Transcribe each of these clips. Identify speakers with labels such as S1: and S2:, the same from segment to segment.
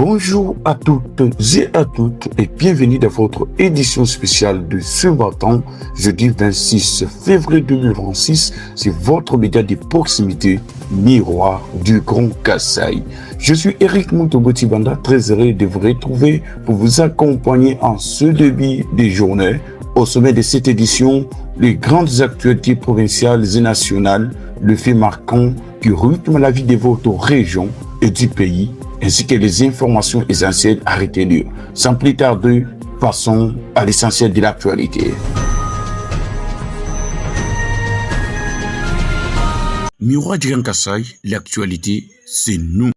S1: Bonjour à toutes et à toutes et bienvenue dans votre édition spéciale de ce matin, jeudi 26 février 2026. C'est votre média de proximité, Miroir du Grand Kasaï. Je suis Eric Moutobotibanda, très heureux de vous retrouver pour vous accompagner en ce début de journée. Au sommet de cette édition, les grandes actualités provinciales et nationales, le fait marquant qui rythme la vie de votre région et du pays, ainsi que les informations essentielles à retenir. Sans plus tarder, passons à l'essentiel de l'actualité. Miroir du Grand Kasaï, l'actualité, c'est nous.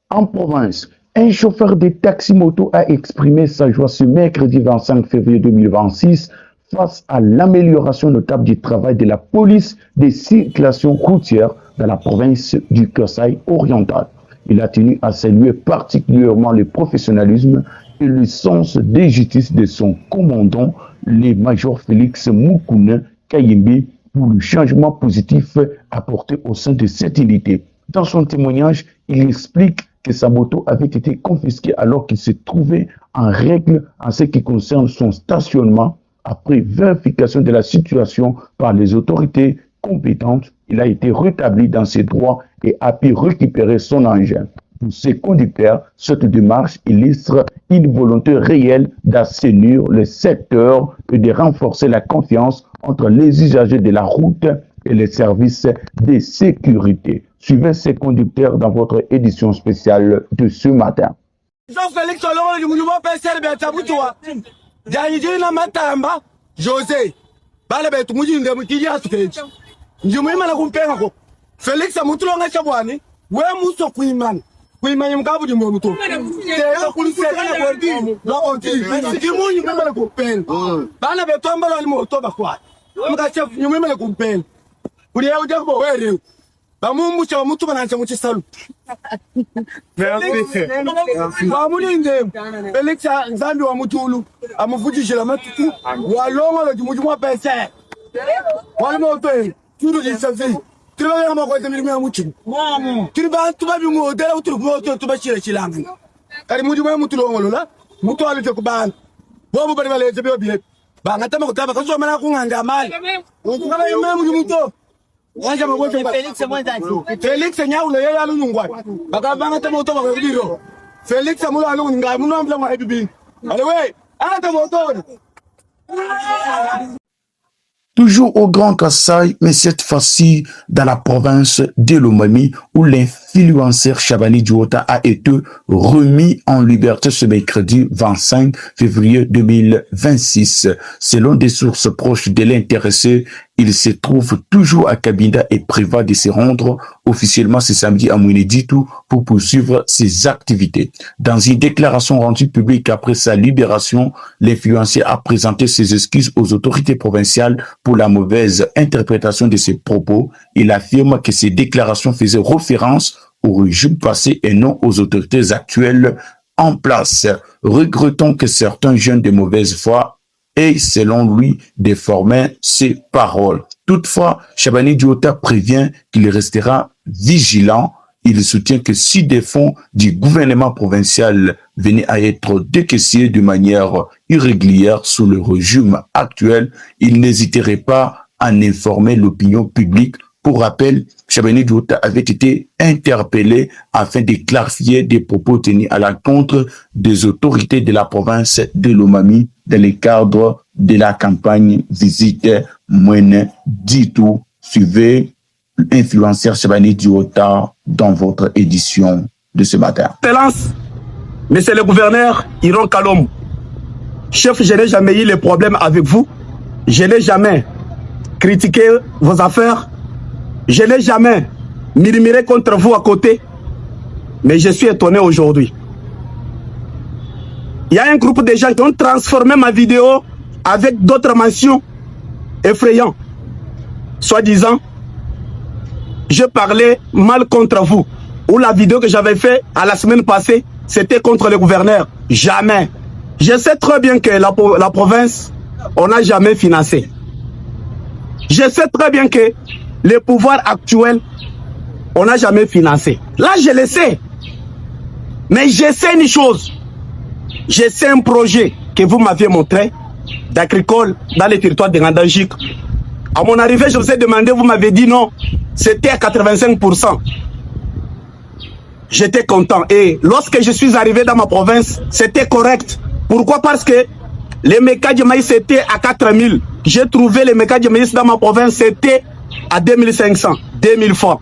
S1: En province, un chauffeur de taxi-moto a exprimé sa joie ce mercredi 25 février 2026 face à l'amélioration notable du travail de la police des circulations routières dans la province du Kasaï oriental. Il a tenu à saluer particulièrement le professionnalisme et le sens de justice de son commandant, le major Félix Moukouna Kayembe, pour le changement positif apporté au sein de cette unité. Dans son témoignage, il explique que sa moto avait été confisquée alors qu'il se trouvait en règle en ce qui concerne son stationnement. Après vérification de la situation par les autorités compétentes, il a été rétabli dans ses droits et a pu récupérer son engin. Pour ses conducteurs, cette démarche illustre une volonté réelle d'assainir le secteur et de renforcer la confiance entre les usagers de la route et les services de sécurité. Suivez ces conducteurs dans votre édition spéciale de ce matin.
S2: Félix amutulonga chabwani we muso kuimana mkabu di mwomuto teka kuliseka kwenti lonti sikimunyi mwemele kupenda bana betomba lo moto bakwa mkacha nyumemele kupenda kuri ya ujako were bamumu cha mutu banancha mu chisalu bamulinde Félix nzambi wa mutulu amuvujishira matuku walonga lo jumujumwa pese wali moto turu jisafi Tuba ma kwete mirimo ya muchini. Tuba bi mu dela uturu moto tuba chira chilangu. Kari muju ma mutu longo lola. Mutu alu te kubana. Bobu bari bale tebe obi. Ba ngata ma kutaba kaso mana ku nganga mali. Ngala yema muju mutu. Wanja ma kwete Felix mwanzanzi. Felix nyawulo ye yalu nyungwa. Baka banga te moto ba biro. Felix amulo alu ngai muno mbla ma ebibi. Ale we, ata moto.
S1: Toujours au Grand Kasaï, mais cette fois-ci dans la province de Lomami, où l'influenceur Chabani Diota a été remis en liberté ce mercredi 25 février 2026. Selon des sources proches de l'intéressé, il se trouve toujours à Cabinda et prévoit de se rendre officiellement ce samedi à Mouineditou pour poursuivre ses activités. Dans une déclaration rendue publique après sa libération, l'influenceur a présenté ses excuses aux autorités provinciales pour la mauvaise interprétation de ses propos. Il affirme que ces déclarations faisaient référence au régime passé et non aux autorités actuelles en place. Regrettons que certains jeunes de mauvaise foi aient, selon lui, déformé ses paroles. Toutefois, Chabani Diota prévient qu'il restera vigilant. Il soutient que si des fonds du gouvernement provincial venaient à être décaissés de manière irrégulière sous le régime actuel, il n'hésiterait pas à en informer l'opinion publique. Pour rappel, Chabani Diota avait été interpellé afin de clarifier des propos tenus à l'encontre des autorités de la province de Lomami dans le cadre de la campagne Visite Mouineditou. Suivez l'influenceur Chabani Diota dans votre édition de ce matin.
S2: Excellence, Monsieur le gouverneur Iron Kalom, chef, je n'ai jamais eu les problèmes avec vous. Je n'ai jamais critiqué vos affaires. Je n'ai jamais murmuré contre vous à côté. Mais je suis étonné aujourd'hui. Il y a un groupe de gens qui ont transformé ma vidéo avec d'autres mentions effrayantes. Soi-disant, je parlais mal contre vous. Ou la vidéo que j'avais faite à la semaine passée, c'était contre le gouverneur. Jamais. Je sais très bien que la province, on n'a jamais financé. Je sais très bien que le pouvoir actuel, on n'a jamais financé. Là, je le sais. Mais je sais une chose. Je sais un projet que vous m'aviez montré d'agricole dans les territoires de Ngandajik. À mon arrivée, je vous ai demandé, vous m'avez dit non. C'était à 85%. J'étais content. Et lorsque je suis arrivé dans ma province, c'était correct. Pourquoi? Parce que les mécas de maïs étaient à 4000. J'ai trouvé les mécas de maïs dans ma province, c'était à 2500, 2000 francs.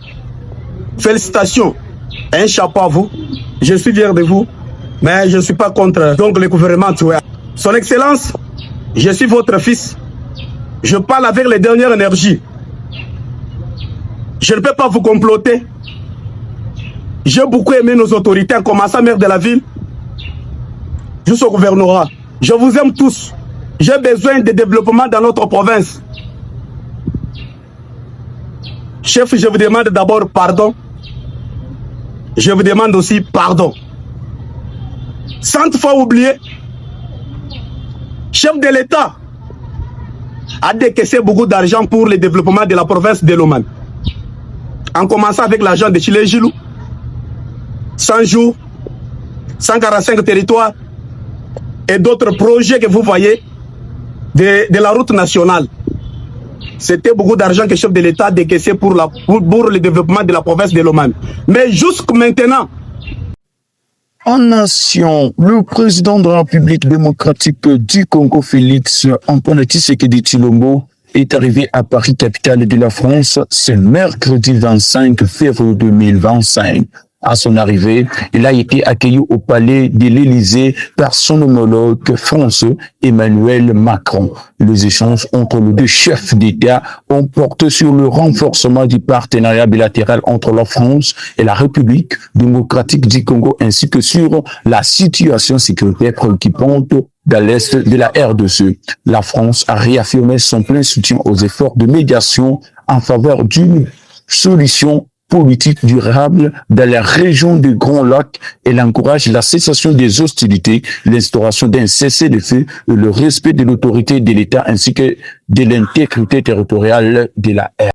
S2: Félicitations. Un chapeau à vous. Je suis fier de vous. Mais je ne suis pas contre donc, le gouvernement. Son Excellence, je suis votre fils. Je parle avec les dernières énergies. Je ne peux pas vous comploter. J'ai beaucoup aimé nos autorités, en commençant maire de la ville, jusqu'au gouvernorat. Je vous aime tous. J'ai besoin de développement dans notre province. Chef, je vous demande d'abord pardon. Je vous demande aussi pardon. Sans fois oublier, chef de l'État a décaissé beaucoup d'argent pour le développement de la province de Lomane. En commençant avec l'argent de Chile-Gilou, 100 jours, 145 territoires et d'autres projets que vous voyez de la route nationale. C'était beaucoup d'argent que le chef de l'État a décaissé pour le développement de la province de Lomane. Mais jusqu'à maintenant,
S1: en nation, le président de la République démocratique du Congo, Félix Antoine Tshisekedi Tshilombo, est arrivé à Paris, capitale de la France, ce mercredi 25 février 2025. À son arrivée, il a été accueilli au palais de l'Élysée par son homologue français Emmanuel Macron. Les échanges entre les deux chefs d'État ont porté sur le renforcement du partenariat bilatéral entre la France et la République démocratique du Congo, ainsi que sur la situation sécuritaire préoccupante dans l'est de la RDC. La France a réaffirmé son plein soutien aux efforts de médiation en faveur d'une solution politique durable dans la région du Grand Lac. Elle encourage la cessation des hostilités, l'instauration d'un cessez-le-feu et le respect de l'autorité de l'État ainsi que de l'intégrité territoriale de la RDC.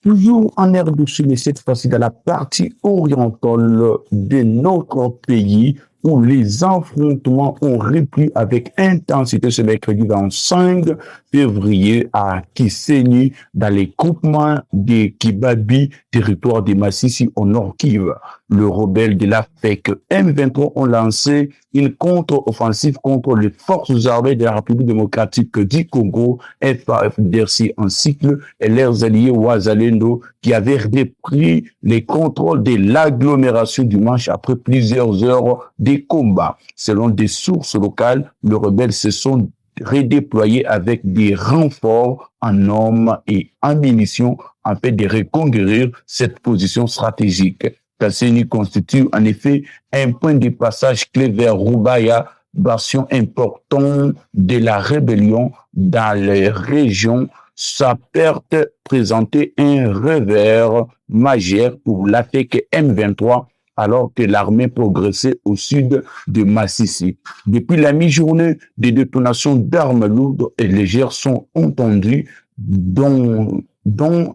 S1: Toujours en RDC, mais cette fois-ci dans la partie orientale de notre pays, où les affrontements ont repris avec intensité ce mercredi 25 février à Kisenyi, dans les groupements de Kibabi, territoire de Massissi au nord Kivu. Le rebelle de la FEC M23 ont lancé une contre-offensive contre les forces armées de la République démocratique du Congo, FARDC en cycle, et leurs alliés Ouazalendo, qui avaient repris les contrôles de l'agglomération du Manche après plusieurs heures de combats. Selon des sources locales, les rebelles se sont redéployés avec des renforts en hommes et en munitions afin de reconquérir cette position stratégique. Kasseni constitue en effet un point de passage clé vers Rubaya, bastion important de la rébellion dans les régions. Sa perte présentait un revers majeur pour l'AFEC M23 alors que l'armée progressait au sud de Massissi. Depuis la mi-journée, des détonations d'armes lourdes et légères sont entendues dans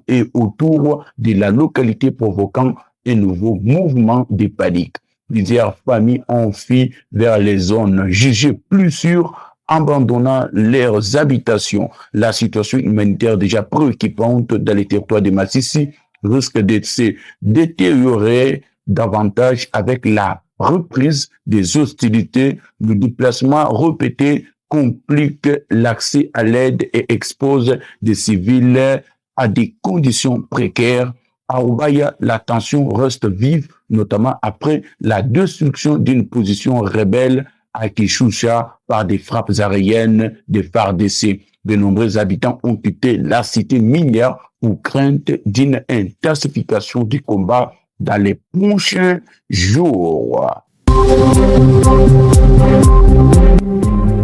S1: et autour de la localité, provoquant un nouveau mouvement de panique. Plusieurs familles ont fui vers les zones jugées plus sûres, abandonnant leurs habitations. La situation humanitaire déjà préoccupante dans les territoires de Massissi risque de se détériorer davantage avec la reprise des hostilités. Le déplacement répété complique l'accès à l'aide et expose des civils à des conditions précaires. À Rubaya, la tension reste vive, notamment après la destruction d'une position rebelle à Kishusha par des frappes aériennes des FARDC. De nombreux habitants ont quitté la cité minière pour crainte d'une intensification du combat dans les prochains jours.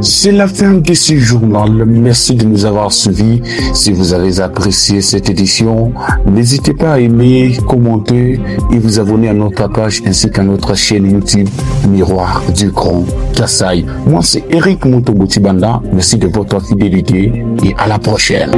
S1: C'est la fin de ce journal. Merci de nous avoir suivis. Si vous avez apprécié cette édition, n'hésitez pas à aimer, commenter et vous abonner à notre page ainsi qu'à notre chaîne YouTube Miroir du Grand Kassai. Moi, c'est Eric Montobotibanda. Merci de votre fidélité et à la prochaine.